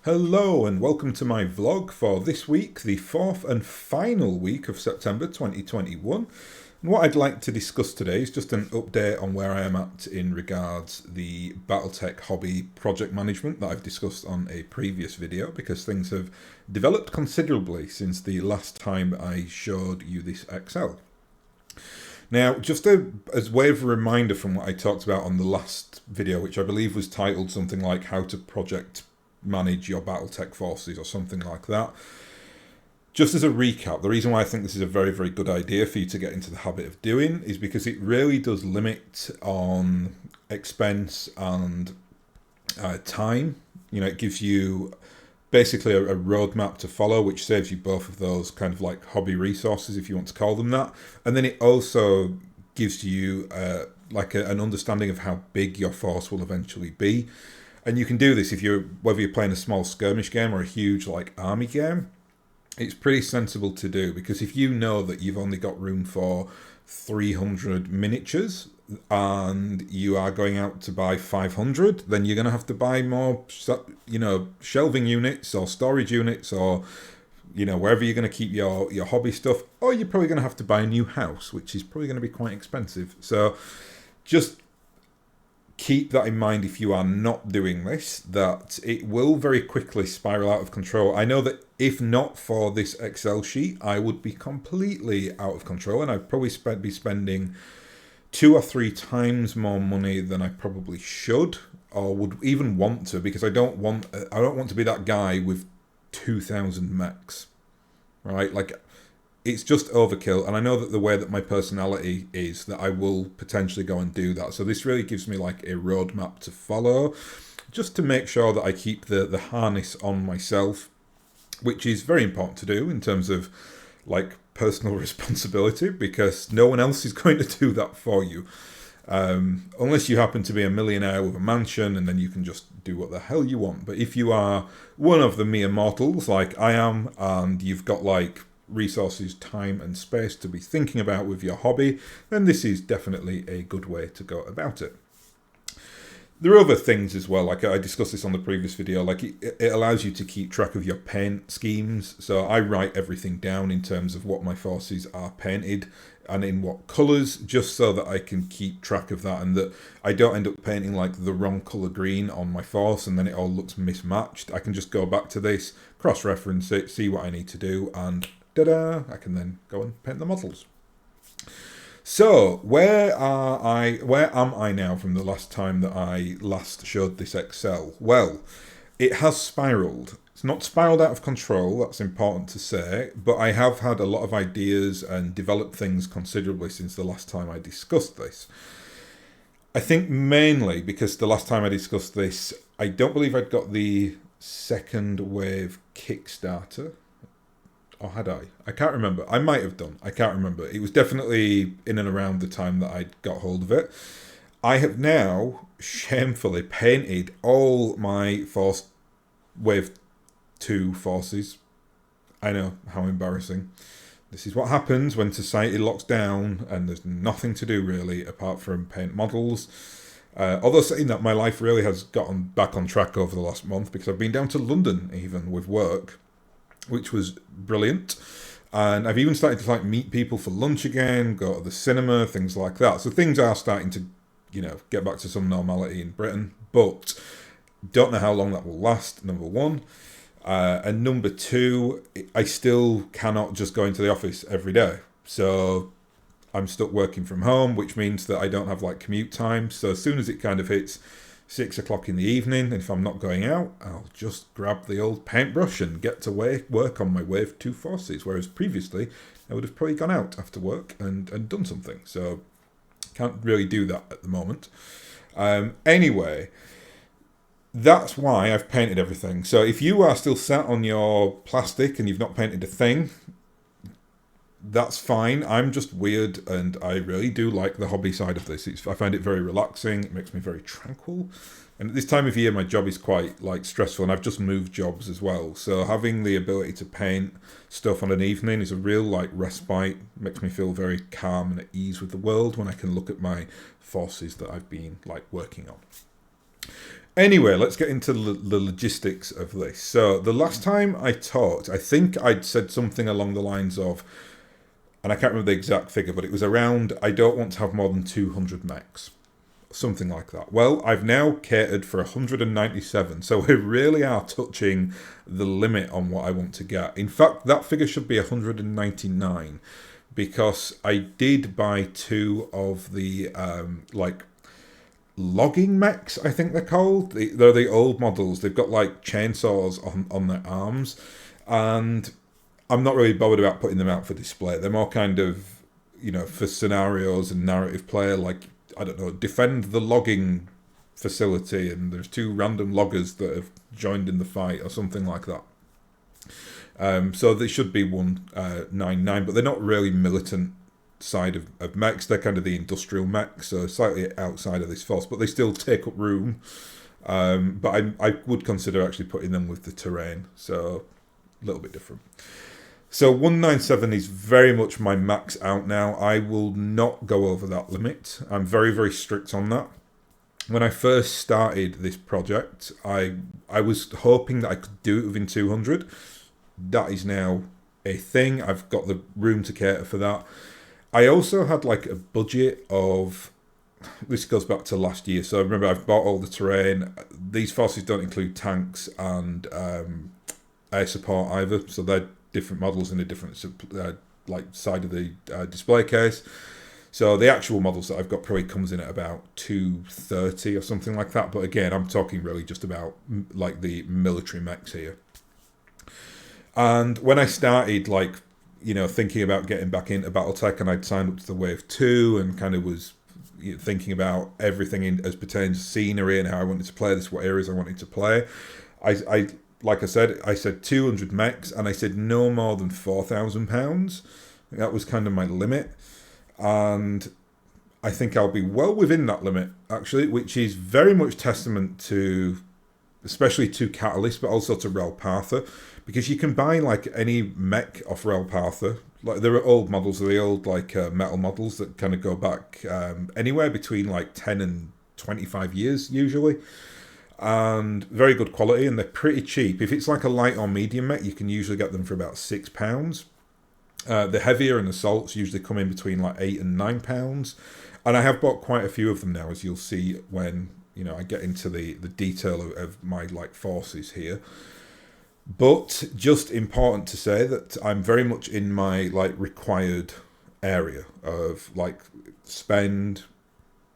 Hello and welcome to my vlog for this week, the fourth and final week of September 2021. And what I'd like to discuss today is just an update on where I am at in regards the BattleTech hobby project management that I've discussed on a previous video, because things have developed considerably since the last time I showed you this Excel. Now, just as way of a reminder from what I talked about on the last video, which I believe was titled something like how to project manage your BattleTech forces or something like that. Just as a recap, the reason why I think this is a very, very good idea for you to get into the habit of doing is because it really does limit on expense and time. You know, it gives you basically a roadmap to follow, which saves you both of those kind of like hobby resources, if you want to call them that. And then it also gives you an understanding of how big your force will eventually be. And you can do this whether you're playing a small skirmish game or a huge like army game. It's pretty sensible to do, because if you know that you've only got room for 300 miniatures and you are going out to buy 500, then you're going to have to buy more, shelving units or storage units, or wherever you're going to keep your hobby stuff. Or you're probably going to have to buy a new house, which is probably going to be quite expensive. So just keep that in mind if you are not doing this, that it will very quickly spiral out of control. I know that if not for this Excel sheet, I would be completely out of control, and I'd probably be spending 2 or 3 times more money than I probably should or would even want to, because I don't want to be that guy with 2,000 mechs, right? Like, it's just overkill, and I know that the way that my personality is, that I will potentially go and do that. So this really gives me like a roadmap to follow, just to make sure that I keep the harness on myself, which is very important to do in terms of like personal responsibility, because no one else is going to do that for you. Unless you happen to be a millionaire with a mansion, and then you can just do what the hell you want. But if you are one of the mere mortals like I am, and you've got like resources, time and space to be thinking about with your hobby, then this is definitely a good way to go about it. There are other things as well, like I discussed this on the previous video, like it allows you to keep track of your paint schemes. So I write everything down in terms of what my forces are painted and in what colours, just so that I can keep track of that, and that I don't end up painting like the wrong colour green on my force and then it all looks mismatched. I can just go back to this, cross-reference it, see what I need to do, and ta-da! I can then go and paint the models. So, where am I now from the last time that I last showed this Excel? Well, it has spiraled. It's not spiraled out of control, that's important to say, but I have had a lot of ideas and developed things considerably since the last time I discussed this. I think mainly because the last time I discussed this, I don't believe I'd got the second wave Kickstarter. Or had I? I can't remember. I might have done. I can't remember. It was definitely in and around the time that I got hold of it. I have now shamefully painted all my Force Wave 2 forces. I know, how embarrassing. This is what happens when society locks down and there's nothing to do really apart from paint models. Although saying that, my life really has gotten back on track over the last month, because I've been down to London even with work, which was brilliant. And I've even started to like meet people for lunch again, go to the cinema, things like that. So things are starting to, get back to some normality in Britain, but don't know how long that will last, number one. And number two, I still cannot just go into the office every day. So I'm stuck working from home, which means that I don't have like commute time. So as soon as it kind of hits 6 o'clock in the evening, and if I'm not going out, I'll just grab the old paintbrush and get to work on my Wave 2 forces, whereas previously I would have probably gone out after work and done something. So can't really do that at the moment. Anyway, that's why I've painted everything. So if you are still sat on your plastic and you've not painted a thing, that's fine. I'm just weird, and I really do like the hobby side of this. I find it very relaxing. It makes me very tranquil. And at this time of year, my job is quite like stressful, and I've just moved jobs as well. So having the ability to paint stuff on an evening is a real like respite. Makes me feel very calm and at ease with the world when I can look at my forces that I've been like working on. Anyway, let's get into the logistics of this. So the last time I talked, I think I'd said something along the lines of, and I can't remember the exact figure, but it was around, I don't want to have more than 200 mechs. Something like that. Well, I've now catered for 197, so we really are touching the limit on what I want to get. In fact, that figure should be 199, because I did buy two of the logging mechs, I think they're called. They're the old models. They've got like chainsaws on their arms, and I'm not really bothered about putting them out for display. They're more kind of, for scenarios and narrative play, like, I don't know, defend the logging facility and there's two random loggers that have joined in the fight or something like that. So they should be 199, but they're not really militant side of mechs. They're kind of the industrial mechs, so slightly outside of this force, but they still take up room. But I would consider actually putting them with the terrain, so a little bit different. So 197 is very much my max out now. I will not go over that limit. I'm very, very strict on that. When I first started this project, I was hoping that I could do it within 200. That is now a thing. I've got the room to cater for that. I also had like a budget of, this goes back to last year, so remember I've bought all the terrain. These forces don't include tanks and air support either, so they're different models in a different side of the display case. So the actual models that I've got probably comes in at about 230 or something like that, but again, I'm talking really just about like the military mechs here. And when I started thinking about getting back into BattleTech, and I'd signed up to the Wave 2 and kind of was thinking about everything as pertains to scenery and how I wanted to play this, what areas I wanted to play. I said 200 mechs, and I said no more than £4,000. That was kind of my limit. And I think I'll be well within that limit, actually, which is very much testament to, especially to Catalyst, but also to Relpatha, because you can buy like any mech off Relpatha. Like there are old models, the old metal models that kind of go back anywhere between like 10 and 25 years usually, and very good quality, and they're pretty cheap. If it's like a light or medium mech, you can usually get them for about £6. The heavier and assaults usually come in between like £8 and £9, and I have bought quite a few of them now, as you'll see when I get into the detail of my forces here. But just important to say that I'm very much in my required area of spend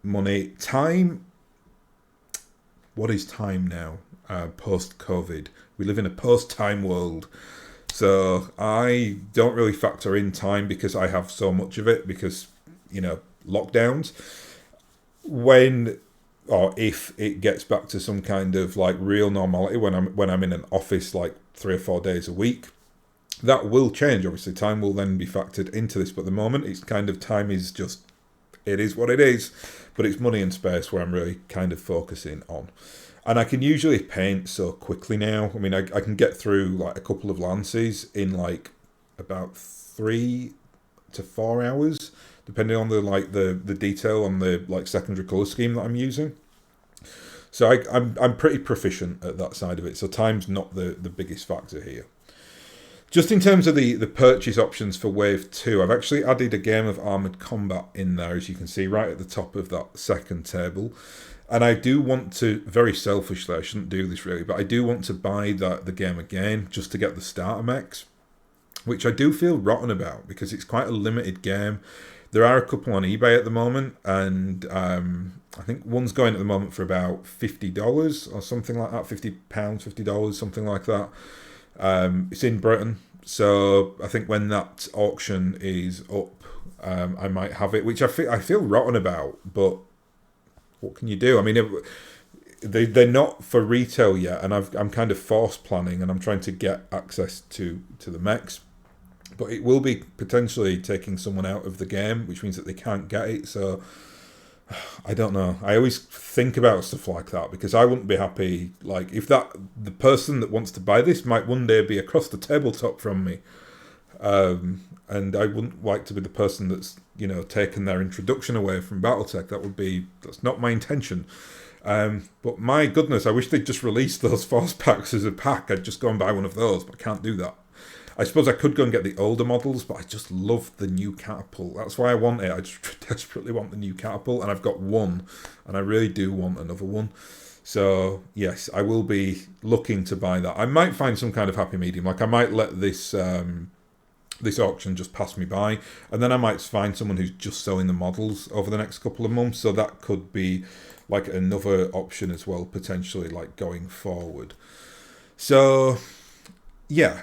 money, time. What is time now? Post-COVID, we live in a post-time world. So I don't really factor in time because I have so much of it because, lockdowns. When or if it gets back to some kind of real normality when I'm in an office 3 or 4 days a week, that will change. Obviously, time will then be factored into this. But at the moment, it's kind of time is just, it is what it is. But it's money and space where I'm really kind of focusing on. And I can usually paint so quickly now. I mean, I can get through a couple of lances in about 3 to 4 hours, depending on the detail on the secondary color scheme that I'm using. So I'm pretty proficient at that side of it. So time's not the biggest factor here. Just in terms of the purchase options for Wave 2, I've actually added a game of Armoured Combat in there, as you can see right at the top of that second table. And I do want to, very selfishly, I shouldn't do this really, but I do want to buy the game again just to get the starter mechs, which I do feel rotten about because it's quite a limited game. There are a couple on eBay at the moment, and I think one's going at the moment for about $50 or something like that, £50, $50, something like that. It's in Britain, so I think when that auction is up, I might have it, which I feel rotten about, but what can you do? I mean, they're not for retail yet, and I'm kind of force planning, and I'm trying to get access to the mechs. But it will be potentially taking someone out of the game, which means that they can't get it. So I don't know. I always think about stuff like that because I wouldn't be happy. If the person that wants to buy this might one day be across the tabletop from me, and I wouldn't like to be the person that's taken their introduction away from BattleTech. That's not my intention. But my goodness, I wish they'd just released those force packs as a pack. I'd just go and buy one of those, but I can't do that. I suppose I could go and get the older models, but I just love the new catapult. That's why I want it. I just desperately want the new catapult, and I've got one, and I really do want another one. So, yes, I will be looking to buy that. I might find some kind of happy medium. Like, I might let this this auction just pass me by, and then I might find someone who's just selling the models over the next couple of months. So that could be like another option as well, potentially, like going forward. So, yeah.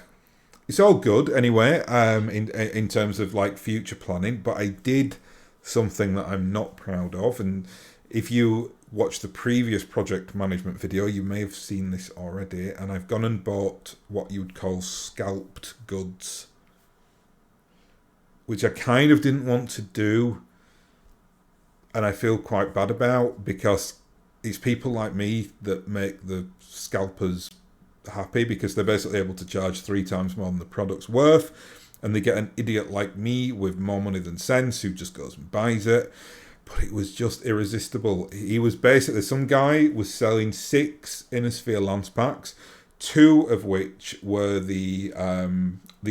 It's all good anyway, in terms of like future planning, but I did something that I'm not proud of, and if you watched the previous project management video, you may have seen this already, and I've gone and bought what you'd call scalped goods, which I kind of didn't want to do, and I feel quite bad about, because it's people like me that make the scalpers happy, because they're basically able to charge 3 times more than the product's worth, and they get an idiot like me with more money than sense who just goes and buys it. But it was just irresistible. He was basically, some guy was selling 6 Inner Sphere Lance packs, 2 of which were the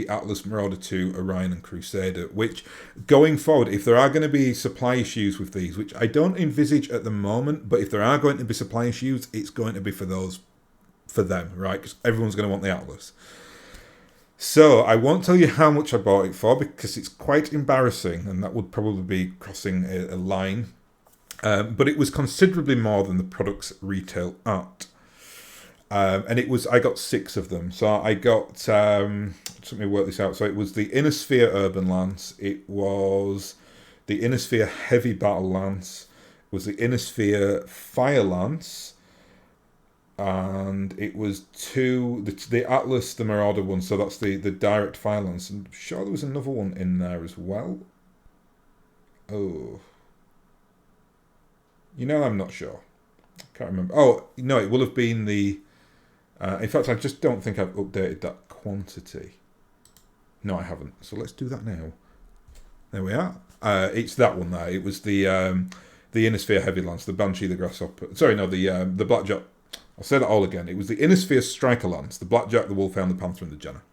Atlas, Marauder 2, Orion and Crusader, which going forward, if there are going to be supply issues with these, which I don't envisage at the moment, but if there are going to be supply issues, it's going to be for them, right? Because everyone's going to want the Atlas. So I won't tell you how much I bought it for, because it's quite embarrassing, and that would probably be crossing a line. But it was considerably more than the product's retail at. And it was, I got 6 of them. So I got, let me work this out. So it was the Inner Sphere Urban Lance. It was the Inner Sphere Heavy Battle Lance. It was the Inner Sphere Fire Lance. And it was 2, the Atlas, the Marauder one, so that's the direct fire lance. I'm sure there was another one in there as well. Oh. I'm not sure. I can't remember. Oh, no, it will have been the... in fact, I just don't think I've updated that quantity. No, I haven't. So let's do that now. There we are. It's that one there. It was the Inner Sphere Heavy Lance, the Banshee, the Grasshopper. Sorry, no, the Blackjack... I'll say that all again. It was the Inner Sphere Striker Lance, the Blackjack, the Wolfhound, the Panther, and the Jenner.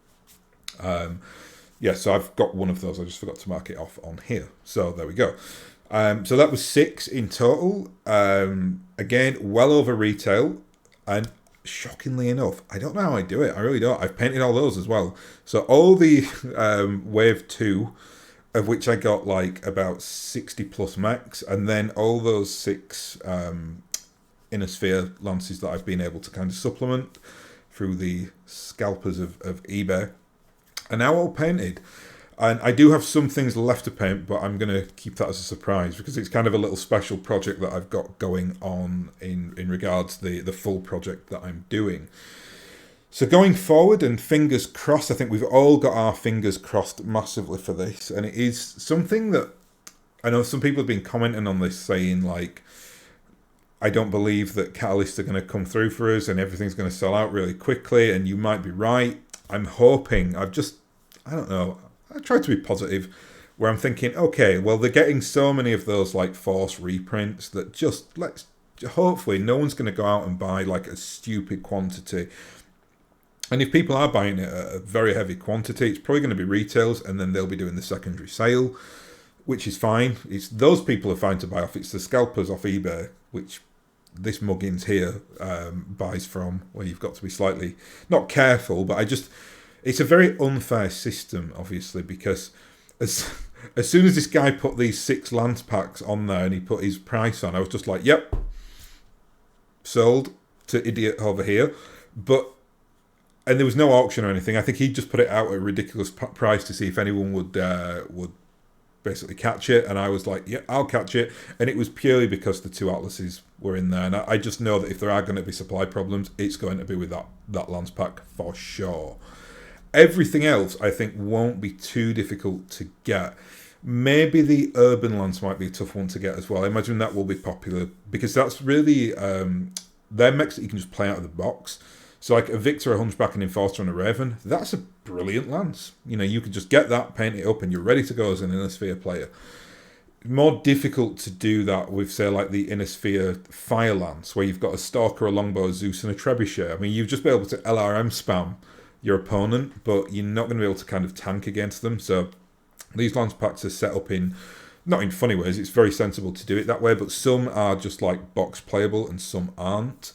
So I've got one of those. I just forgot to mark it off on here. So there we go. So that was 6 in total. Again, well over retail. And shockingly enough, I don't know how I do it. I really don't. I've painted all those as well. So all the Wave 2, of which I got like about 60 plus max, and then all those 6... Inner Sphere lances that I've been able to kind of supplement through the scalpers of eBay are now all painted. And I do have some things left to paint, but I'm going to keep that as a surprise, because it's kind of a little special project that I've got going on in regards to the full project that I'm doing. So going forward, and fingers crossed, I think we've all got our fingers crossed massively for this. And it is something that I know some people have been commenting on this, saying like, I don't believe that catalysts are going to come through for us and everything's going to sell out really quickly, and you might be right. I'm hoping. I don't know. I try to be positive, where I'm thinking, okay, well, they're getting so many of those like force reprints that hopefully no one's going to go out and buy like a stupid quantity. And if people are buying it at a very heavy quantity, it's probably going to be retails, and then they'll be doing the secondary sale, which is fine. Those people are fine to buy off. It's the scalpers off eBay, which this muggins here buys from, where you've got to be slightly, not careful, but it's a very unfair system, obviously, because as soon as this guy put these 6 lance packs on there and he put his price on, I was just like, yep, sold to idiot over here. And there was no auction or anything. I think he just put it out at a ridiculous price to see if anyone would basically catch it, and I was like, yeah, I'll catch it. And it was purely because the 2 Atlases were in there, and I just know that if there are going to be supply problems, it's going to be with that lance pack for sure. Everything else I think won't be too difficult to get. Maybe the Urban Lance might be a tough one to get as well. I imagine that will be popular, because that's really they're mechs that you can just play out of the box. So like a Victor, a Hunchback, an Enforcer, and a Raven, that's a brilliant lance. You could just get that, paint it up, and you're ready to go as an Inner Sphere player. more difficult to do that with, say, like the Inner Sphere Fire Lance, where you've got a Stalker, a Longbow, a Zeus, and a Trebuchet. I mean, you've just been able to LRM spam your opponent, but you're not going to be able to kind of tank against them. So these lance packs are set up in, not in funny ways, it's very sensible to do it that way, but some are just like box playable and some aren't.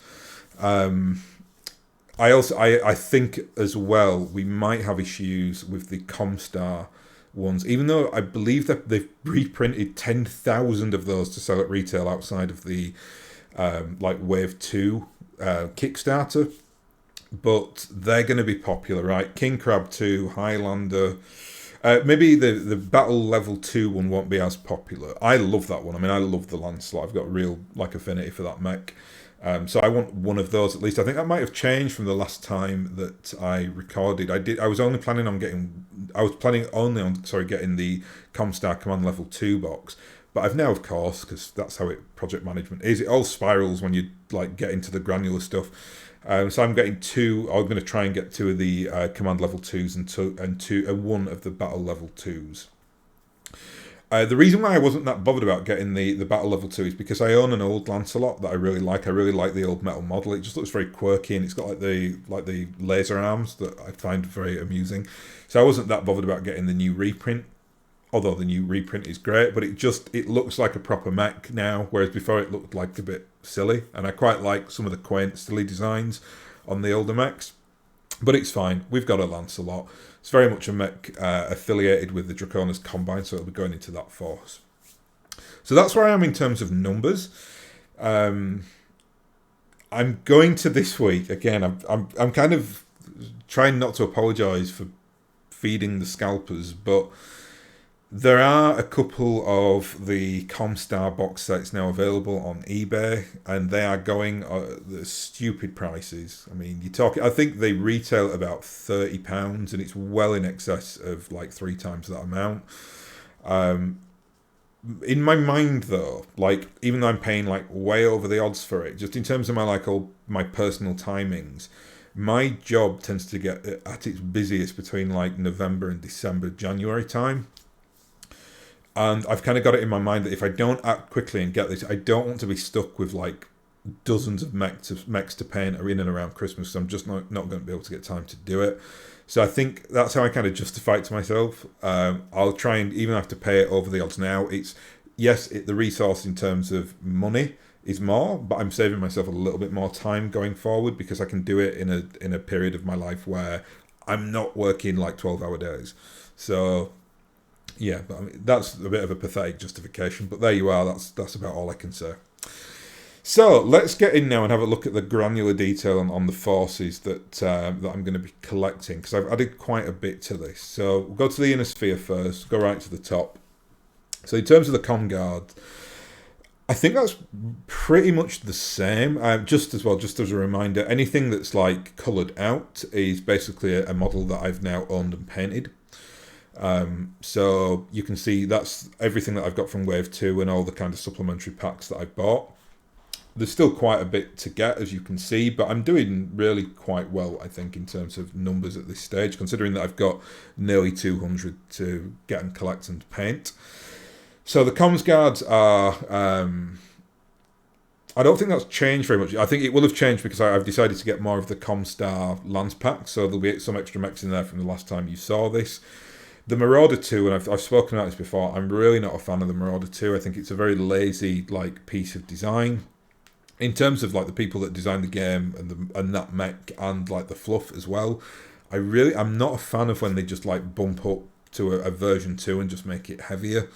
I think as well we might have issues with the Comstar ones, even though I believe that they've reprinted 10,000 of those to sell at retail outside of the like Wave 2 Kickstarter. But they're going to be popular, right? King Crab 2, Highlander. Maybe the Battle Level 2 one won't be as popular. I love that one. I mean, I love the Lancelot. I've got a real affinity for that mech. So I want one of those at least. I think that might have changed from the last time that I recorded. I was only planning on getting the Comstar Command Level 2 box. But I've now, of course, because that's how project management is, it all spirals when you like get into the granular stuff. So I'm getting two. I'm going to try and get two of the Command Level 2s and one of the Battle Level 2s. The reason why I wasn't that bothered about getting the Battle Level 2 is because I own an old Lancelot that I really like. I really like the old metal model. It just looks very quirky, and it's got like the laser arms that I find very amusing. So I wasn't that bothered about getting the new reprint, although the new reprint is great. But it looks like a proper mech now, whereas before it looked like a bit silly. And I quite like some of the quaint, silly designs on the older mechs. But it's fine. We've got a Lancelot. It's very much a mech affiliated with the Draconis Combine, so it'll be going into that force. So that's where I am in terms of numbers. I'm going to this week again. I'm kind of trying not to apologise for feeding the scalpers, but there are a couple of the Comstar box sets now available on eBay, and they are going the stupid prices. I mean, I think they retail about £30, and it's well in excess of like 3 times that amount. In my mind, though, like even though I'm paying like way over the odds for it, just in terms of my personal timings, my job tends to get at its busiest between like November and December, January time. And I've kind of got it in my mind that if I don't act quickly and get this, I don't want to be stuck with like dozens of mechs to paint in and around Christmas. So I'm just not going to be able to get time to do it. So I think that's how I kind of justify it to myself. I'll try and even have to pay it over the odds now. The resource in terms of money is more, but I'm saving myself a little bit more time going forward because I can do it in a period of my life where I'm not working like 12-hour days. So yeah, but I mean, that's a bit of a pathetic justification, but there you are. That's about all I can say. So let's get in now and have a look at the granular detail on the forces that I'm going to be collecting, because I've added quite a bit to this. So we'll go to the Inner Sphere first, go right to the top. So in terms of the Com Guard, I think that's pretty much the same. Just as a reminder, anything that's like coloured out is basically a model that I've now owned and painted. So you can see that's everything that I've got from Wave 2 and all the kind of supplementary packs that I've bought. There's still quite a bit to get, as you can see, but I'm doing really quite well, I think, in terms of numbers at this stage, considering that I've got nearly 200 to get and collect and paint. So the comms guards are... I don't think that's changed very much. I think it will have changed because I've decided to get more of the Comstar Lance pack, so there'll be some extra mechs in there from the last time you saw this. The Marauder 2, and I've spoken about this before, I'm really not a fan of the Marauder 2. I think it's a very lazy piece of design. In terms of the people that designed the game and that mech and the fluff as well, I'm not a fan of when they just bump up to a version 2 and just make it heavier.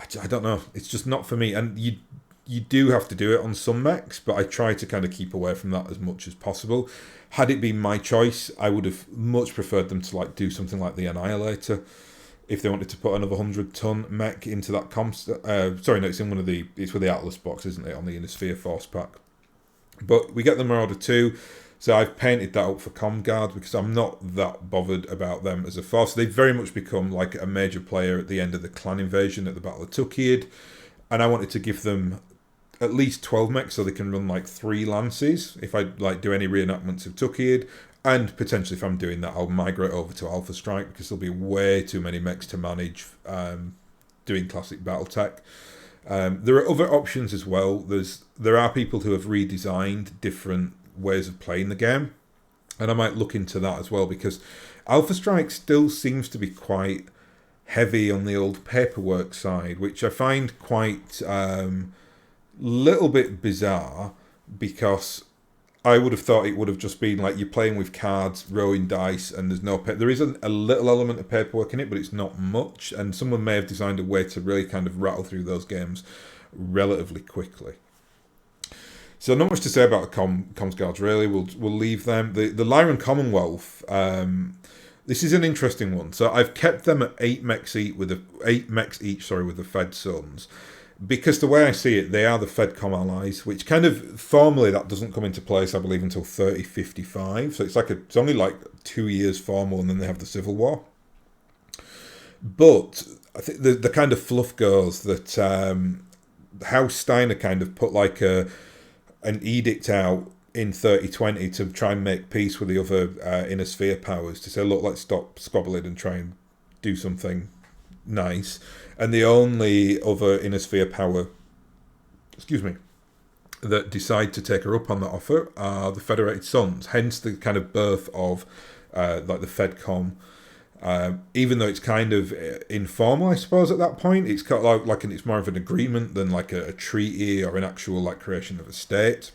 I don't know. It's just not for me. And you do have to do it on some mechs, but I try to kind of keep away from that as much as possible. Had it been my choice, I would have much preferred them to do something like the Annihilator. If they wanted to put another 100-ton mech into that it's with the Atlas box, isn't it, on the Inner Sphere Force pack. But we get the Marauder 2, so I've painted that up for Comguard because I'm not that bothered about them as a force. They've very much become like a major player at the end of the clan invasion at the Battle of Tukiad, and I wanted to give them at least 12 mechs so they can run 3 lances if I do any reenactments of Tukiad. And potentially, if I'm doing that, I'll migrate over to Alpha Strike because there'll be way too many mechs to manage doing classic BattleTech. There are other options as well. There are people who have redesigned different ways of playing the game, and I might look into that as well, because Alpha Strike still seems to be quite heavy on the old paperwork side, which I find quite little bit bizarre, because I would have thought it would have just been like you're playing with cards, rolling dice, and there's no there is a little element of paperwork in it, but it's not much, and someone may have designed a way to really kind of rattle through those games relatively quickly. So not much to say about the comms guards, really. We'll leave them. The Lyran Commonwealth, this is an interesting one. So I've kept them at 8 mechs each with the Fed Sons, because the way I see it, they are the Fedcom allies, which kind of formally that doesn't come into place, I believe, until 3055. So it's only like 2 years formal, and then they have the Civil War. But I think the kind of fluff goes that House Steiner kind of put like an edict out in 3020 to try and make peace with the other inner sphere powers, to say, look, let's stop squabbling and try and do something nice. And the only other inner sphere power, that decide to take her up on that offer are the Federated Sons. Hence the kind of birth of like the Fedcom. Even though it's kind of informal, I suppose, at that point, it's kind of like it's more of an agreement than like a treaty or an actual like creation of a state.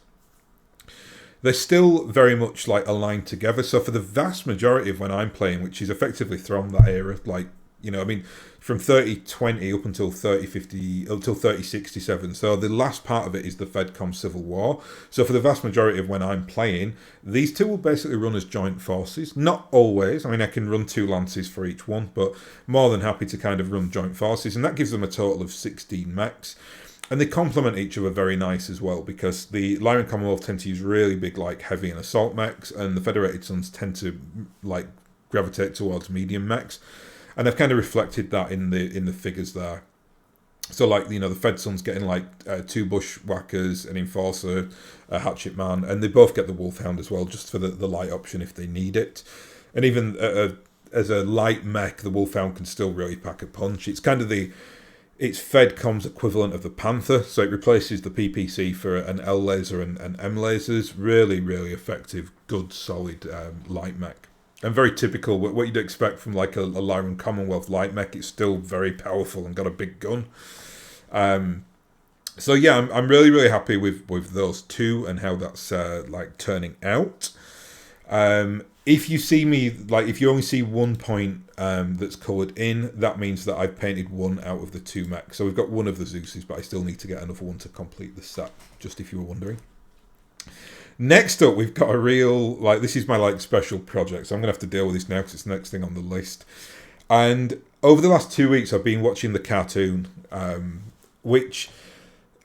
They're still very much like aligned together. So for the vast majority of when I'm playing, which is effectively from that era, like, you know, I mean, from 3020 up until 3067. So the last part of it is the Fedcom Civil War. So for the vast majority of when I'm playing, these two will basically run as joint forces. Not always. I mean, I can run 2 lances for each one, but more than happy to kind of run joint forces. And that gives them a total of 16 mechs. And they complement each other very nice as well, because the Lyran Commonwealth tend to use really big, like, heavy and assault mechs, and the Federated Sons tend to, like, gravitate towards medium mechs. And I've kind of reflected that in the figures there. So, like, you know, the Fed Sons getting, like, 2 bushwhackers, an enforcer, a hatchet man, and they both get the Wolfhound as well, just for the light option if they need it. And even as a light mech, the Wolfhound can still really pack a punch. It's kind of it's Fedcom's equivalent of the Panther, so it replaces the PPC for an L laser and M lasers. Really, really effective, good, solid light mech. And very typical, what you'd expect from like a Lyran Commonwealth light mech. It's still very powerful and got a big gun. So yeah, I'm really, really happy with those two and how that's like turning out. If you see me, like, if you only see 1 point that's coloured in, that means that I've painted 1 out of the 2 mechs. So we've got 1 of the Zeuses, but I still need to get another one to complete the set, just if you were wondering. Next up, we've got a real, like, this is my, like, special project, so I'm going to have to deal with this now because it's the next thing on the list. And over the last 2 weeks, I've been watching the cartoon, which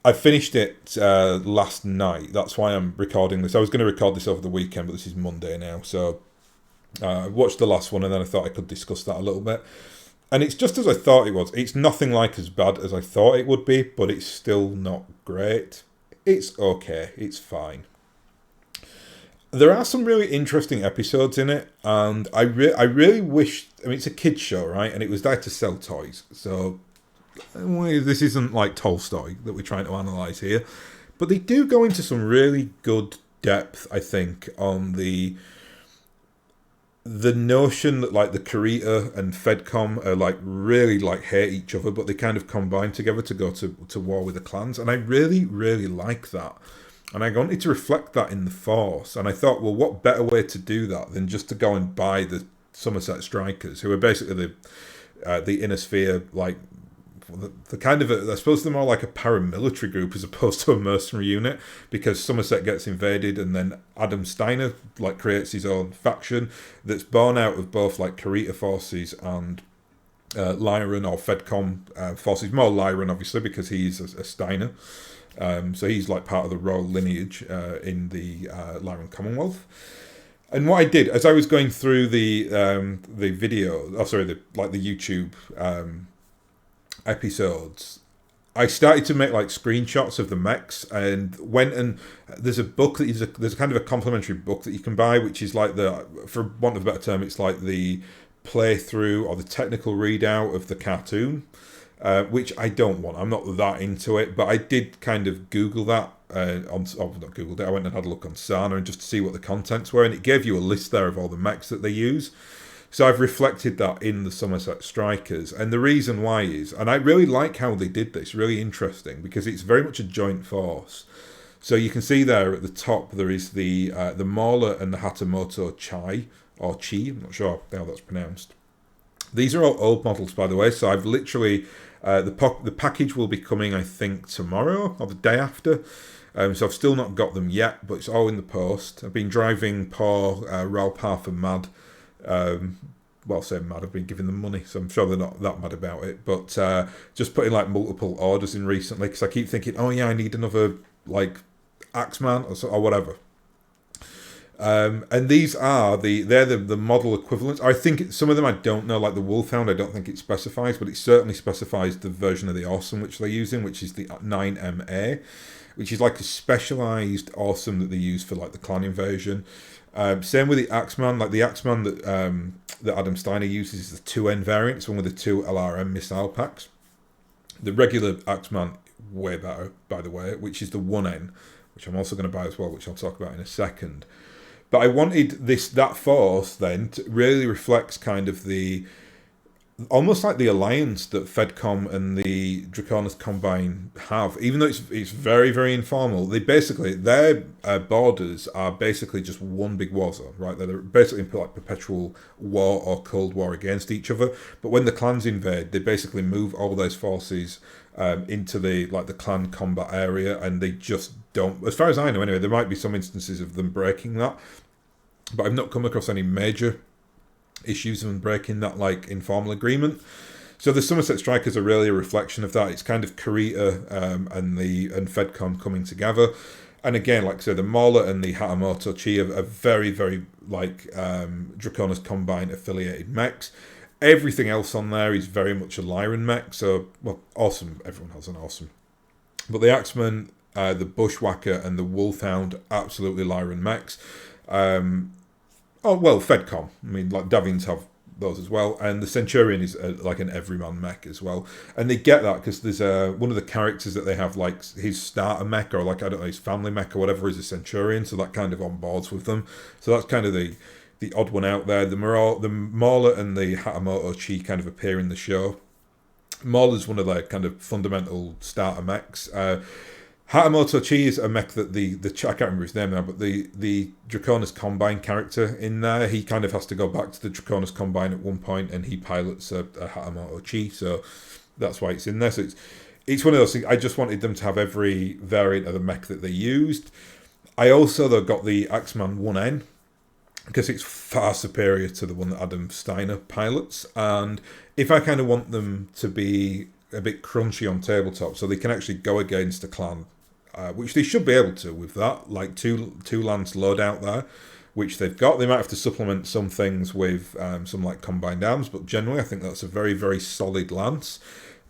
I finished it last night. That's why I'm recording this. I was going to record this over the weekend, but this is Monday now, so I watched the last one, and then I thought I could discuss that a little bit. And it's just as I thought it was. It's nothing like as bad as I thought it would be, but it's still not great. It's okay. It's fine. There are some really interesting episodes in it, and I really wish... I mean, it's a kids show, right? And it was there to sell toys. So this isn't like Tolstoy that we're trying to analyse here. But they do go into some really good depth, I think, on the notion that, like, the Kurita and Fedcom are, like, really, like, hate each other, but they kind of combine together to go to war with the clans. And I really, really like that. And I wanted to reflect that in the Force. And I thought, well, what better way to do that than just to go and buy the Somerset Strikers, who are basically the inner sphere, like, the kind of, I suppose they're more like a paramilitary group as opposed to a mercenary unit, because Somerset gets invaded and then Adam Steiner, like, creates his own faction that's born out of both, like, Kurita forces and Lyran or Fedcom forces. More Lyran, obviously, because he's a Steiner. So he's like part of the royal lineage in the Lyran Commonwealth. And what I did as I was going through the video, the YouTube episodes, I started to make like screenshots of the mechs and went and there's a book that there's kind of a complimentary book that you can buy, which is like for want of a better term, it's like the playthrough or the technical readout of the cartoon. which I don't want. I'm not that into it, but I did kind of Google that. Not Googled it, I went and had a look on Sana and just to see what the contents were, and it gave you a list there of all the mechs that they use. So I've reflected that in the Somerset Strikers, and the reason why is, and I really like how they did this, really interesting, because it's very much a joint force. So you can see there at the top there is the Mauler and the Hatamoto Chai, or Chi, I'm not sure how that's pronounced. These are all old models, by the way, so I've literally, the package will be coming, I think, tomorrow, or the day after. So I've still not got them yet, but it's all in the post. I've been driving poor Ralph and Mad. Well, say mad, I've been giving them money, so I'm sure they're not that mad about it. But just putting like multiple orders in recently, because I keep thinking, oh yeah, I need another like Axeman or whatever. And these are they're the model equivalents. I think some of them I don't know, like the Wolfhound, I don't think it specifies, but it certainly specifies the version of the Awesome which they're using, which is the 9MA, which is like a specialised Awesome that they use for like the clan invasion. Same with the Axeman, like the Axeman that Adam Steiner uses is the 2N variant, it's one with the 2 LRM missile packs. The regular Axeman, way better, by the way, which is the 1N, which I'm also going to buy as well, which I'll talk about in a second. But I wanted that force then to really reflects kind of the almost like the alliance that Fedcom and the Draconis Combine have, even though it's very, very informal. Their borders are basically just one big war zone, right? They're basically in like perpetual war or Cold War against each other. But when the clans invade, they basically move all those forces into the clan combat area, and they just don't, as far as I know anyway, there might be some instances of them breaking that, but I've not come across any major issues of them breaking that like informal agreement. So the Somerset Strikers are really a reflection of that. It's kind of Kurita and Fedcom coming together. And again, like I said, the Mauler and the Hatamoto Chi are very, very like Draconis Combine affiliated mechs. Everything else on there is very much a Lyran mech. So, well, Awesome. Everyone has an Awesome. But the Axeman, the Bushwhacker, and the Wolfhound, absolutely Lyran mechs. Fedcom. I mean, like Davians have those as well, and the Centurion is like an everyman mech as well. And they get that because there's one of the characters that they have, like his starter mech or like I don't know his family mech or whatever is a Centurion, so that kind of onboards with them. So that's kind of the odd one out there. The Mauler and the Hatamoto Chi kind of appear in the show. Mauler's one of their kind of fundamental starter mechs. Hatamoto Chi is a mech that the I can't remember his name now, but the Draconis Combine character in there, he kind of has to go back to the Draconis Combine at one point, and he pilots a Hatamoto Chi, so that's why it's in there. So it's one of those things. I just wanted them to have every variant of the mech that they used. I also though got the Axeman 1N because it's far superior to the one that Adam Steiner pilots, and if I kind of want them to be a bit crunchy on tabletop, so they can actually go against a clan, which they should be able to with that, like two lance loadout there, which they've got. They might have to supplement some things with some like combined arms, but generally I think that's a very, very solid lance.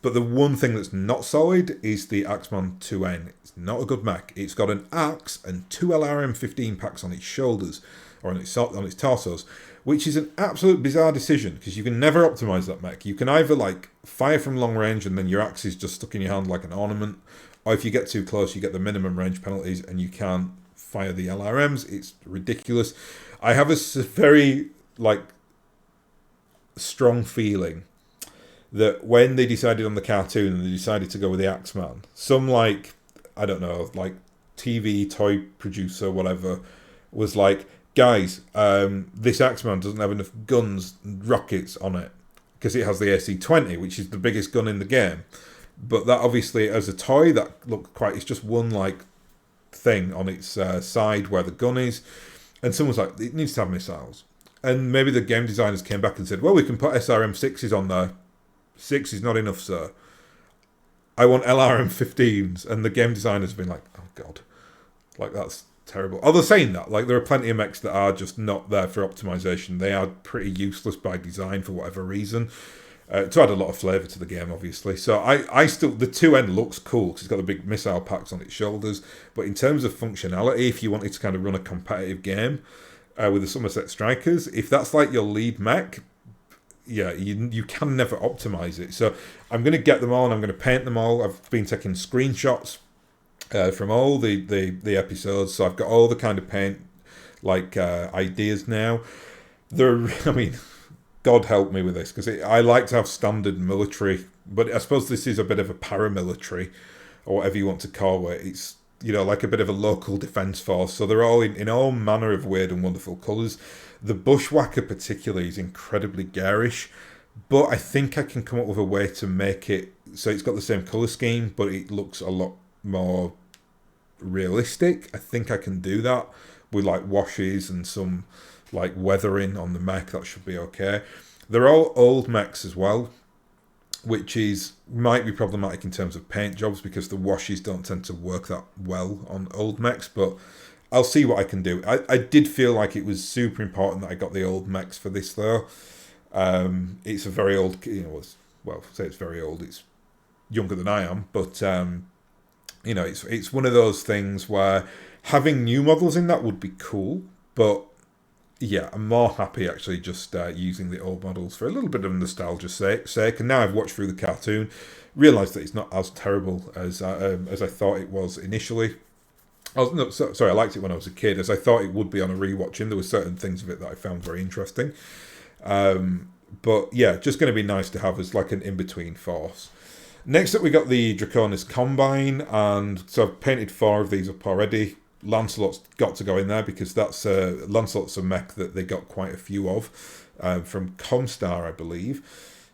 But the one thing that's not solid is the Axeman 2N. It's not a good mech. It's got an axe and 2 LRM 15 packs on its shoulders, or on its torsos, which is an absolute bizarre decision because you can never optimize that mech. You can either like fire from long range and then your axe is just stuck in your hand like an ornament, or if you get too close you get the minimum range penalties and you can't fire the LRMs. It's ridiculous. I have a very like strong feeling that when they decided on the cartoon and they decided to go with the Axeman, some like, I don't know, like TV toy producer, whatever, was like, guys, this Axeman doesn't have enough guns and rockets on it because it has the AC-20, which is the biggest gun in the game. But that obviously, as a toy, that looked quite, it's just one like thing on its side where the gun is. And someone's like, it needs to have missiles. And maybe the game designers came back and said, well, we can put SRM-6s on there. 6 is not enough, sir. I want LRM-15s. And the game designers have been like, oh, God. Like, that's terrible. Although saying that, like, there are plenty of mechs that are just not there for optimization. They are pretty useless by design for whatever reason. To add a lot of flavour to the game, obviously. So I still, the 2N looks cool because it's got the big missile packs on its shoulders. But in terms of functionality, if you wanted to kind of run a competitive game with the Somerset Strikers, if that's like your lead mech, yeah, you can never optimize it. So I'm going to get them all and I'm going to paint them all. I've been taking screenshots from all the episodes, so I've got all the kind of paint ideas now. I mean, God help me with this, because I like to have standard military, but I suppose this is a bit of a paramilitary, or whatever you want to call it. It's, like a bit of a local defence force. So they're all in all manner of weird and wonderful colours. The Bushwhacker particularly is incredibly garish, but I think I can come up with a way to make it so it's got the same colour scheme, but it looks a lot more realistic. I think I can do that with like washes and some like weathering on the mech. That should be okay. They're all old mechs as well, which might be problematic in terms of paint jobs because the washes don't tend to work that well on old mechs, but I'll see what I can do. I did feel like it was super important that I got the old mechs for this though. It's a very old, say it's very old, it's younger than I am, but it's one of those things where having new models in that would be cool, but yeah, I'm more happy actually just using the old models for a little bit of nostalgia's sake. And now I've watched through the cartoon, realised that it's not as terrible as I thought it was initially. I liked it when I was a kid, as I thought it would be on a rewatching. There were certain things of it that I found very interesting. But yeah, just going to be nice to have as like an in-between force. Next up, we got the Draconis Combine, and so I've painted 4 of these up already. Lancelot's got to go in there because Lancelot's a mech that they got quite a few of from Comstar, I believe.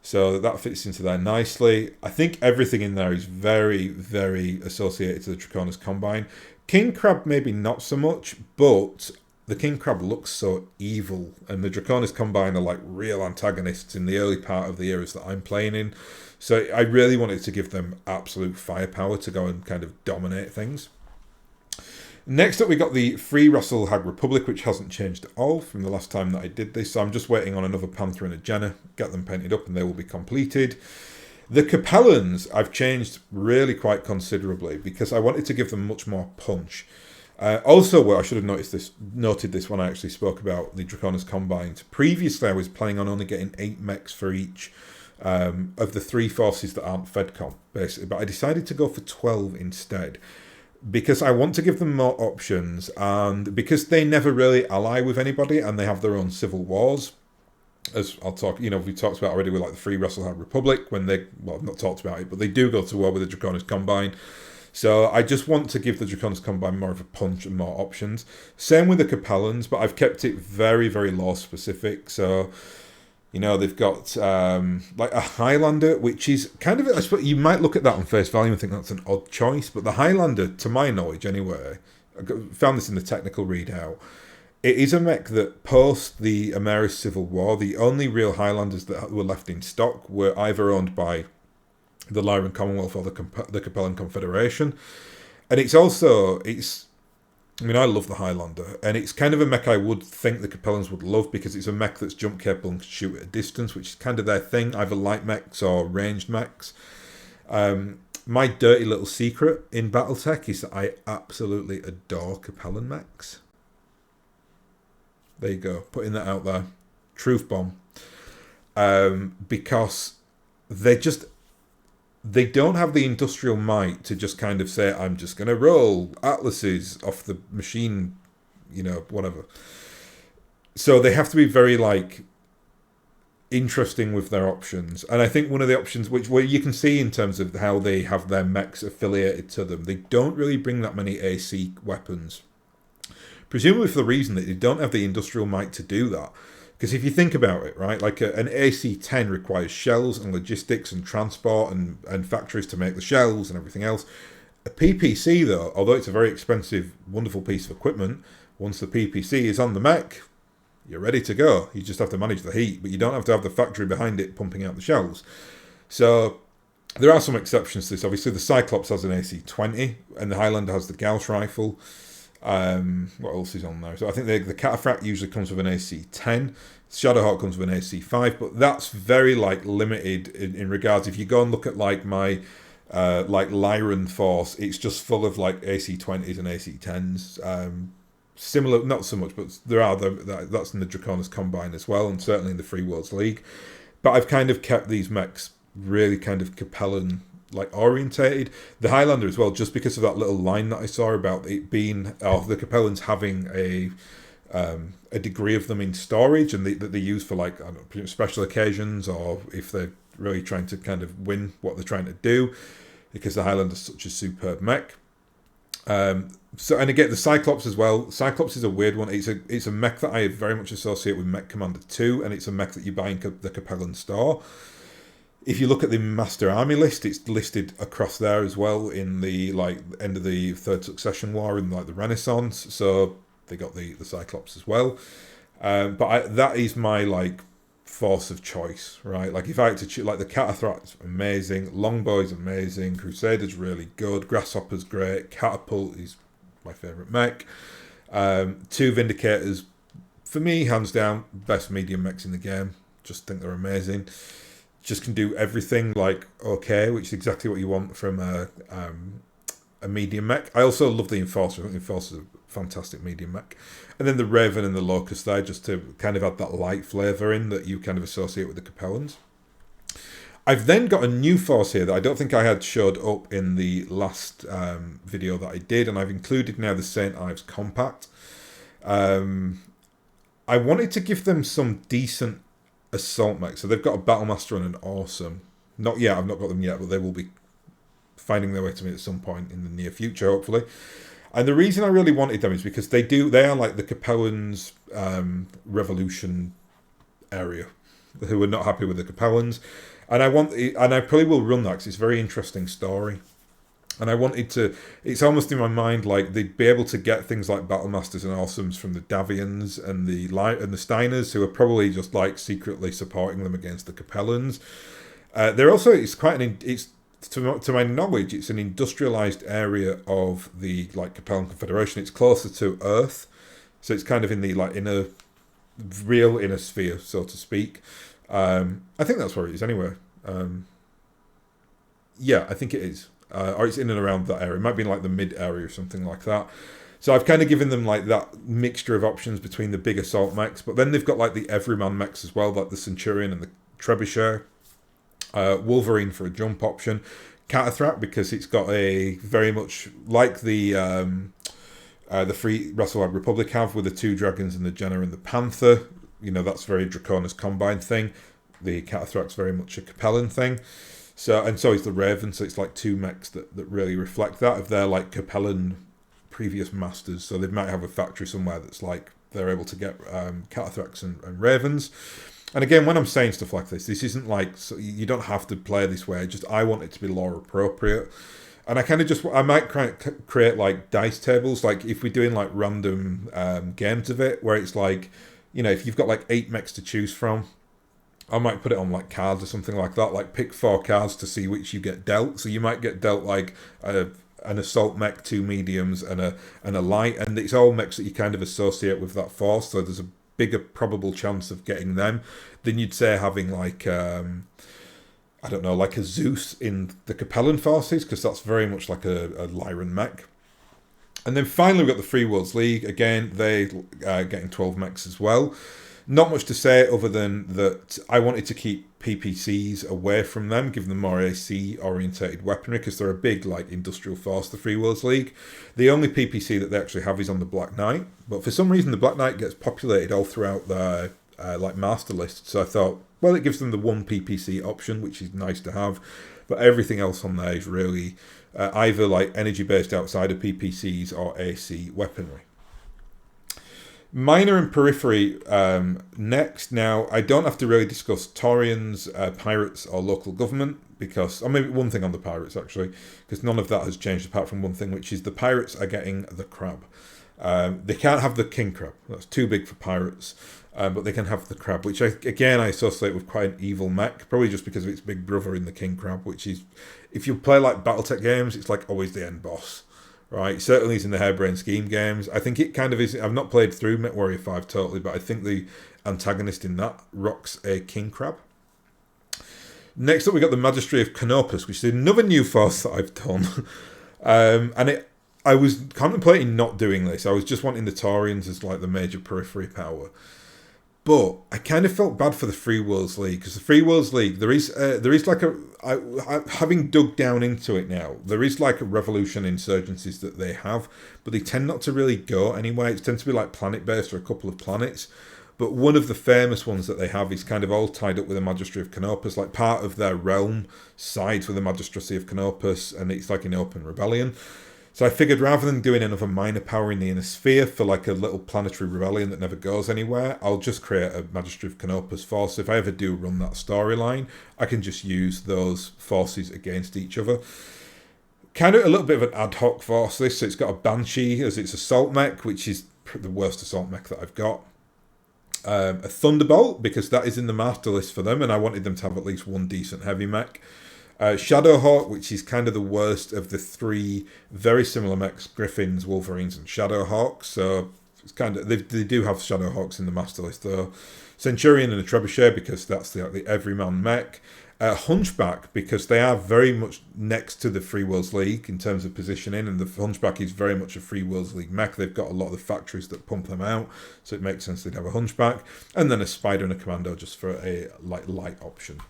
So that fits into there nicely. I think everything in there is very, very associated to the Draconis Combine. King Crab maybe not so much, but the King Crab looks so evil, and the Draconis Combine are like real antagonists in the early part of the eras that I'm playing in. So I really wanted to give them absolute firepower to go and kind of dominate things. Next up, we got the Free Russell Hag Republic, which hasn't changed at all from the last time that I did this. So I'm just waiting on another Panther and a Jenna, get them painted up, and they will be completed. The Capellans I've changed really quite considerably because I wanted to give them much more punch. Also, I should have noted this when I actually spoke about the Draconis Combines. Previously, I was planning on only getting 8 mechs for each of the 3 forces that aren't Fedcom, basically. But I decided to go for 12 instead, because I want to give them more options, and because they never really ally with anybody and they have their own civil wars. As I'll talk, we talked about already with like the Free Russell Hag Republic, when I've not talked about it, but they do go to war with the Draconis Combine. So I just want to give the Draconis Combine more of a punch and more options. Same with the Capellans, but I've kept it very, very law specific. So, they've got like a Highlander, which is kind of, I suppose you might look at that on face value and think that's an odd choice, but the Highlander, to my knowledge anyway, I found this in the technical readout, it is a mech that post the Ameris Civil War, the only real Highlanders that were left in stock were either owned by the Lyran Commonwealth or the Capellan Confederation. And I love the Highlander, and it's kind of a mech I would think the Capellans would love because it's a mech that's jump capable and can shoot at a distance, which is kind of their thing, either light mechs or ranged mechs. My dirty little secret in BattleTech is that I absolutely adore Capellan mechs. There you go, putting that out there. Truth bomb. Because they don't have the industrial might to just kind of say, I'm just going to roll atlases off the machine, whatever. So they have to be very, interesting with their options. And I think one of the options, where you can see in terms of how they have their mechs affiliated to them, they don't really bring that many AC weapons. Presumably for the reason that they don't have the industrial might to do that. Because if you think about it, right, like an AC-10 requires shells and logistics and transport and factories to make the shells and everything else. A PPC, though, although it's a very expensive, wonderful piece of equipment, once the PPC is on the mech, you're ready to go. You just have to manage the heat, but you don't have to have the factory behind it pumping out the shells. So there are some exceptions to this. Obviously, the Cyclops has an AC-20, and the Highlander has the Gauss rifle. What else is on there? So I think the Cataphract usually comes with an AC-10. Shadowhawk comes with an AC-5, but that's very limited in regards. If you go and look at my Lyran force, it's just full of AC-20s and AC-10s. Similar, not so much, but there are that's in the Draconis Combine as well, and certainly in the Free Worlds League. But I've kind of kept these mechs really kind of Capellan like orientated. The Highlander as well, just because of that little line that I saw about it being the Capellans having a degree of them in storage, and that they use for like, I don't know, special occasions, or if they're really trying to kind of win what they're trying to do, because the Highlander is such a superb mech. So, and again, the Cyclops as well. Cyclops is a weird one. It's a mech that I very much associate with Mech Commander 2, and it's a mech that you buy in the Capellan store. If you look at the Master Army list, it's listed across there as well in the like end of the Third Succession War and like the Renaissance. So they got the Cyclops as well. But that is my like force of choice, right? Like if I had to choose, like the Cataphract's amazing, Longboy's amazing, Crusader's really good, Grasshopper's great, Catapult is my favourite mech. 2 Vindicators, for me, hands down, best medium mechs in the game. Just think they're amazing. Just can do everything like okay, which is exactly what you want from a medium mech. I also love the Enforcer. I think the Enforcer's a fantastic medium mech. And then the Raven and the Locust there, just to kind of add that light flavour in that you kind of associate with the Capellans. I've then got a new force here that I don't think I had showed up in the last video that I did, and I've included now the St. Ives Compact. I wanted to give them some decent assault mechs. So they've got a Battlemaster and an Awesome. Not yet, I've not got them yet, but they will be finding their way to me at some point in the near future, hopefully. And the reason I really wanted them is because they are like the Capellans' revolution area, who are not happy with the Capellans. And I probably will run that because it's a very interesting story. And I wanted to, it's almost in my mind like they'd be able to get things like Battlemasters and Awesomes from the Davians and the Steiners, who are probably just like secretly supporting them against the Capellans. They're also, it's quite it's to my knowledge, it's an industrialized area of the like Capellan Confederation. It's closer to Earth, so it's kind of in the like real inner sphere, so to speak. I think that's where it is anyway. Yeah, I think it is. Or it's in and around that area. It might be in like the mid area or something like that. So I've kind of given them like that mixture of options between the big assault mechs, but then they've got like the everyman mechs as well, like the Centurion and the Trebuchet. Wolverine for a jump option. Cataphract because it's got a very much like the Free Rasselwag Republic have with the 2 dragons and the Jenna and the Panther. You know, that's very Draconis Combine thing. The Cataphract's very much a Capellan thing. So is the Raven, so it's like 2 mechs that really reflect that, if they're like Capellan previous masters. So they might have a factory somewhere that's like they're able to get Cataphracts and Ravens. And again, when I'm saying stuff like this isn't like, so you don't have to play this way, just I want it to be lore appropriate. And I might create like dice tables, like if we're doing like random games of it, where it's like, you know, if you've got like 8 mechs to choose from, I might put it on like cards or something like that, like pick 4 cards to see which you get dealt. So you might get dealt like an assault mech, 2 mediums, and a light, and it's all mechs that you kind of associate with that force, so there's a bigger probable chance of getting them than you'd say having like I don't know, like a Zeus in the Capellan forces, because that's very much like a Lyran mech. And then finally we've got the Free Worlds League. Again, they getting 12 mechs as well. Not much to say other than that I wanted to keep PPCs away from them, give them more AC orientated weaponry, because they're a big like industrial force, the Free Worlds League. The only PPC that they actually have is on the Black Knight, but for some reason the Black Knight gets populated all throughout their like master list. So I thought, well, it gives them the 1 PPC option, which is nice to have, but everything else on there is really either like energy based outside of PPCs or AC weaponry. Minor and periphery next. Now, I don't have to really discuss Taurians, pirates, or local government, because, or maybe one thing on the pirates actually, because none of that has changed apart from one thing, which is the pirates are getting the crab. They can't have the king crab, that's too big for pirates, but they can have the crab, which I associate with quite an evil mech, probably just because of its big brother in the king crab, which is, if you play like BattleTech games, it's like always the end boss. Right, certainly it's in the Harebrained Scheme games. I think it kind of is. I've not played through MechWarrior 5 totally, but I think the antagonist in that rocks a king crab. Next up, we got the Magistrate of Canopus, which is another new force that I've done. I was contemplating not doing this. I was just wanting the Taurians as like the major periphery power. But I kind of felt bad for the Free Worlds League, because the Free Worlds League, there is like having dug down into it now, there is like a revolution insurgencies that they have, but they tend not to really go anywhere. It tends to be like planet-based or a couple of planets. But one of the famous ones that they have is kind of all tied up with the Magistrate of Canopus, like part of their realm sides with the Magistracy of Canopus, and it's like an open rebellion. So I figured rather than doing another minor power in the inner sphere for like a little planetary rebellion that never goes anywhere, I'll just create a Magistrate of Canopus force. If I ever do run that storyline, I can just use those forces against each other. Kind of a little bit of an ad hoc force this, so it's got a Banshee as its assault mech, which is the worst assault mech that I've got. A Thunderbolt, because that is in the master list for them, and I wanted them to have at least one decent heavy mech. Shadowhawk, which is kind of the worst of the three very similar mechs, Griffins, Wolverines, and Shadowhawks. So it's kind of they do have Shadowhawks in the master list though. Centurion and a Trebuchet, because that's the everyman mech. Hunchback, because they are very much next to the Free Worlds League in terms of positioning, and the Hunchback is very much a Free Worlds League mech. They've got a lot of the factories that pump them out, so it makes sense they'd have a Hunchback. And then a Spider and a Commando just for a light option.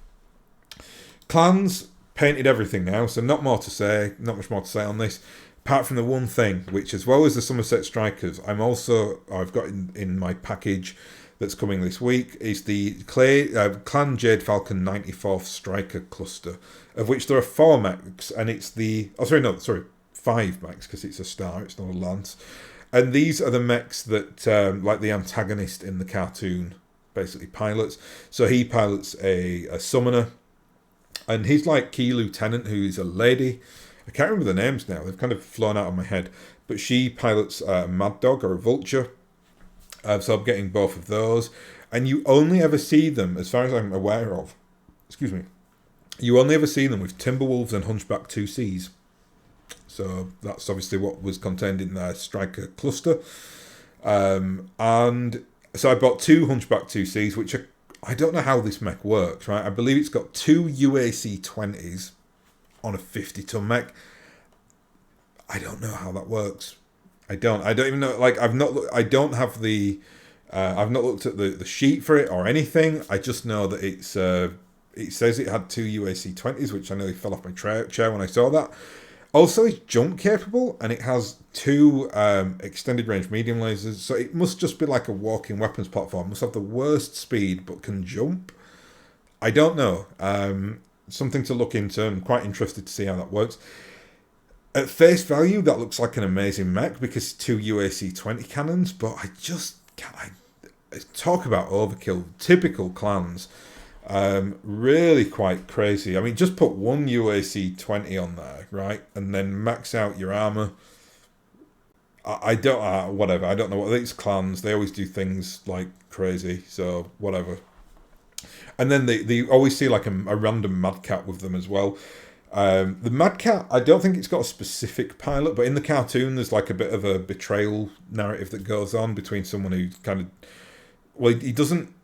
Clans, painted everything now, so not much more to say on this, apart from the one thing, which as well as the Somerset Strikers, I've got in my package that's coming this week, is the Clan Jade Falcon 94th Striker cluster, of which there are 4 mechs, and it's 5 mechs, because it's a star, it's not a lance. And these are the mechs that, like the antagonist in the cartoon, basically pilots. So he pilots a summoner, and he's like Key Lieutenant, who is a lady. I can't remember the names now, they've kind of flown out of my head, but she pilots a Mad Dog or a Vulture. So I'm getting both of those, and you only ever see them, as far as I'm aware of, you only ever see them with Timberwolves and Hunchback 2Cs. So that's obviously what was contained in their Striker cluster. And so I bought 2 Hunchback 2Cs, which I don't know how this mech works, right? I believe it's got 2 UAC 20s on a 50-ton mech. I don't know how that works. I don't even know. Like I've not looked at the sheet for it or anything. I just know that it says it had 2 UAC 20s, which I nearly fell off my chair when I saw that. Also, it's jump capable, and it has 2 extended range medium lasers. So it must just be like a walking weapons platform. It must have the worst speed, but can jump. I don't know. Something to look into. I'm quite interested to see how that works. At face value, that looks like an amazing mech because 2 UAC 20 cannons, but I just can't. Talk about overkill. Typical clans. Really quite crazy. I mean, just put 1 UAC 20 on there, right? And then max out your armor. I don't, whatever. I don't know what these clans, they always do things like crazy, so whatever. And then they always see like a random Mad Cat with them as well. The Mad Cat, I don't think it's got a specific pilot, but in the cartoon there's like a bit of a betrayal narrative that goes on between someone who kind of, well, he doesn't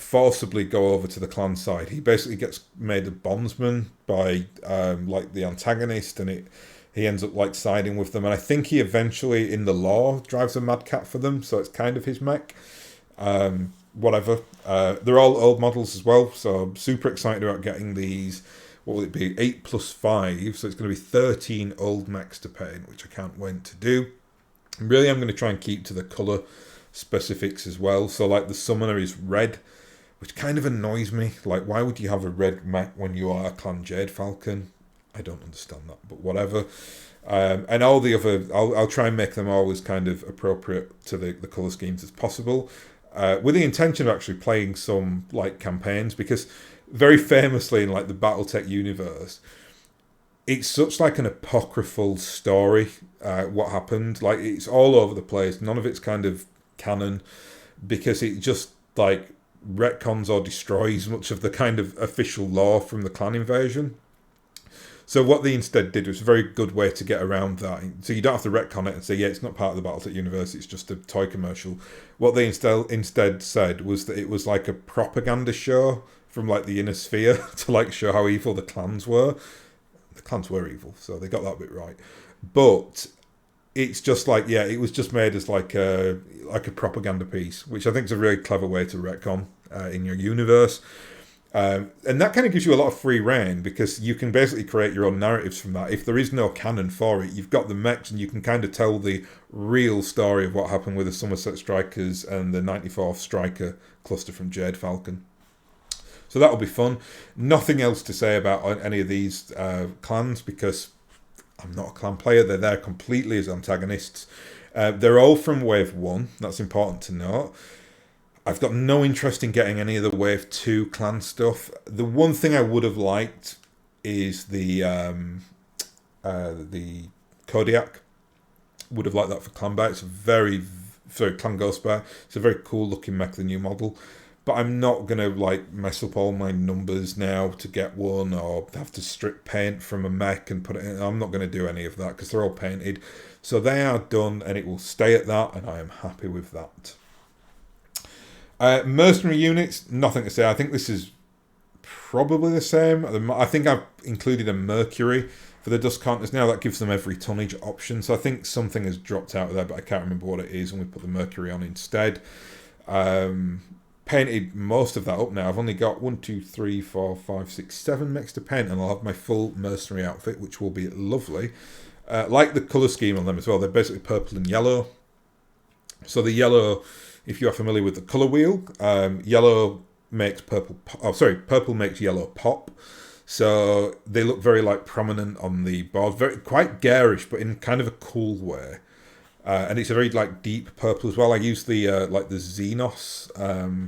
forcibly go over to the clan side. He basically gets made a bondsman by like the antagonist, and he ends up like siding with them, and I think he eventually in the lore drives a Mad Cat for them, so it's kind of his mech. Whatever. They're all old models as well, so I'm super excited about getting these. What will it be? 8 plus 5, so it's going to be 13 old mechs to paint, which I can't wait to do. Really, I'm going to try and keep to the colour specifics as well. So like the summoner is red, which kind of annoys me. Like, why would you have a red mech when you are a Clan Jade Falcon? I don't understand that, but whatever. And all the other, I'll try and make them all as kind of appropriate to the colour schemes as possible. With the intention of actually playing some like campaigns, because very famously in like the BattleTech universe, it's such like an apocryphal story. What happened? Like, it's all over the place. None of it's kind of canon, because it just like retcons or destroys much of the kind of official lore from the clan invasion. So what they instead did was a very good way to get around that. So you don't have to retcon it and say, yeah, it's not part of the BattleTech universe, it's just a toy commercial. What they instead said was that it was like a propaganda show from like the inner sphere to like show how evil the clans were. The clans were evil, so they got that bit right. But it's just like, yeah, it was just made as like a propaganda piece, which I think is a really clever way to retcon in your universe. And that kind of gives you a lot of free reign because you can basically create your own narratives from that. If there is no canon for it, you've got the mechs and you can kind of tell the real story of what happened with the Somerset Strikers and the 94th Striker cluster from Jade Falcon. So that'll be fun. Nothing else to say about any of these clans because I'm not a clan player. They're there completely as antagonists. They're all from Wave 1. That's important to note. I've got no interest in getting any of the Wave 2 clan stuff. The one thing I would have liked is the Kodiak. Would have liked that for Clan Bear. It's a Clan Ghost Bear. It's a very cool looking mech, the new model. But I'm not going to like mess up all my numbers now to get one or have to strip paint from a mech and put it in. I'm not going to do any of that because they're all painted. So they are done and it will stay at that and I am happy with that. Mercenary units, nothing to say. I think this is probably the same. I think I've included a Mercury for the Dust Counters now. That gives them every tonnage option. So I think something has dropped out of there, but I can't remember what it is, and we put the Mercury on instead. Painted most of that up now. I've only got 1, 2, 3, 4, 5, 6, 7 mechs to paint, and I'll have my full Mercenary outfit, which will be lovely. Like the colour scheme on them as well. They're basically purple and yellow. So the yellow, if you are familiar with the colour wheel, yellow makes purple. Purple makes yellow pop. So they look very like prominent on the board, quite garish, but in kind of a cool way. And it's a very like deep purple as well. I use the like the Xenos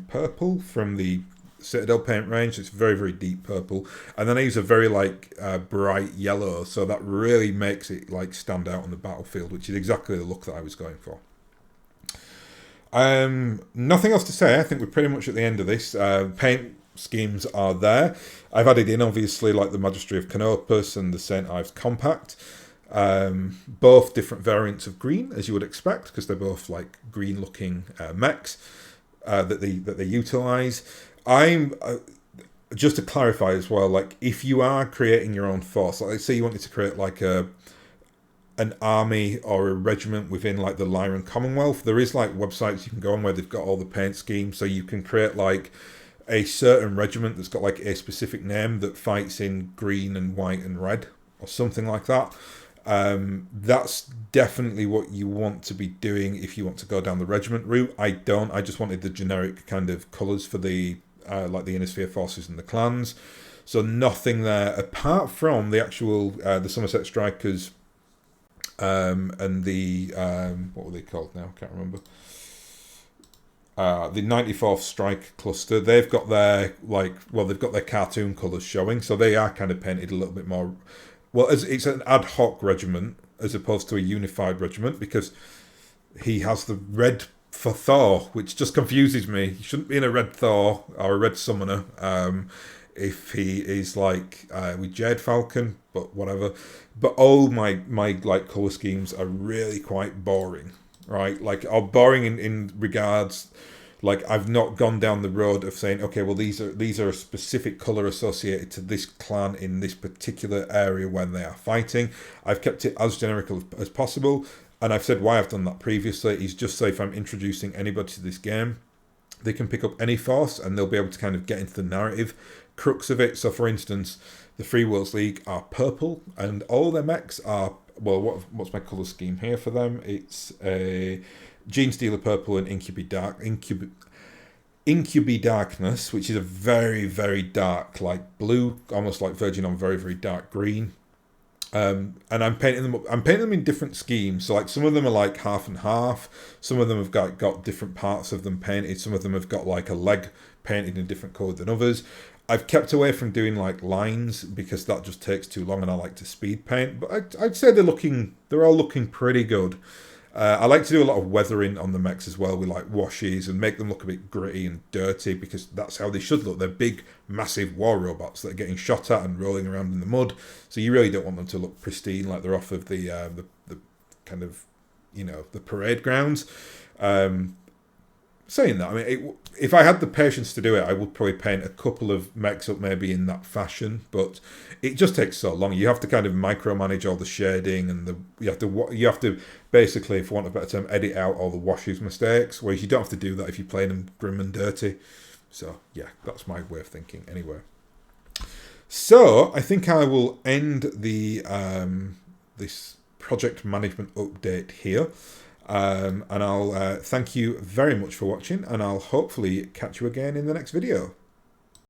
purple from the Citadel paint range. It's very, very deep purple, and then I use a very like bright yellow, so that really makes it like stand out on the battlefield, which is exactly the look that I was going for. Nothing else to say. I think we're pretty much at the end of this. Paint schemes are there. I've added in obviously like the Magistrate of Canopus and the St. Ives Compact. Both different variants of green, as you would expect, because they're both like green looking mechs that they utilize. I'm just to clarify as well, like if you are creating your own force, like let's say you wanted to create like an army or a regiment within like the Lyran Commonwealth, there is like websites you can go on where they've got all the paint schemes, so you can create like a certain regiment that's got like a specific name that fights in green and white and red or something like that. That's definitely what you want to be doing if you want to go down the regiment route. I don't. I just wanted the generic kind of colours for the like the Inner Sphere forces and the clans. So nothing there apart from the actual the Somerset Strikers and the what were they called now? I can't remember. The 94th Strike cluster. They've got their they've got their cartoon colours showing, so they are kind of painted a little bit more. Well, it's an ad hoc regiment as opposed to a unified regiment because he has the red for Thor, which just confuses me. He shouldn't be in a red Thor or a red summoner if he is like with Jade Falcon, but whatever. But all my like colour schemes are really quite boring, right? Like are boring in regards. Like I've not gone down the road of saying, okay, well these are a specific colour associated to this clan in this particular area when they are fighting. I've kept it as generic as possible, and I've said why I've done that previously is just so if I'm introducing anybody to this game, they can pick up any force and they'll be able to kind of get into the narrative crux of it. So for instance, the Free Worlds League are purple and all their mechs are, well, what's my colour scheme here for them? It's a Gene Stealer Purple and Incubi Darkness, which is a very, very dark, like blue, almost like verging on very, very dark green. And I'm painting them up. I'm painting them in different schemes. So like some of them are like half and half. Some of them have got different parts of them painted. Some of them have got like a leg painted in a different colour than others. I've kept away from doing like lines because that just takes too long, and I like to speed paint. But I'd say they're all looking pretty good. I like to do a lot of weathering on the mechs as well with like washes and make them look a bit gritty and dirty because that's how they should look. They're big, massive war robots that are getting shot at and rolling around in the mud. So you really don't want them to look pristine like they're off of the kind of, you know, the parade grounds. saying that, I mean, if I had the patience to do it, I would probably paint a couple of mechs up maybe in that fashion, but it just takes so long. You have to kind of micromanage all the shading, and you have to basically, for want of a better term, edit out all the washes mistakes, whereas you don't have to do that if you're playing them grim and dirty. So yeah, that's my way of thinking anyway. So I think I will end the this project management update here. And I'll thank you very much for watching, and I'll hopefully catch you again in the next video.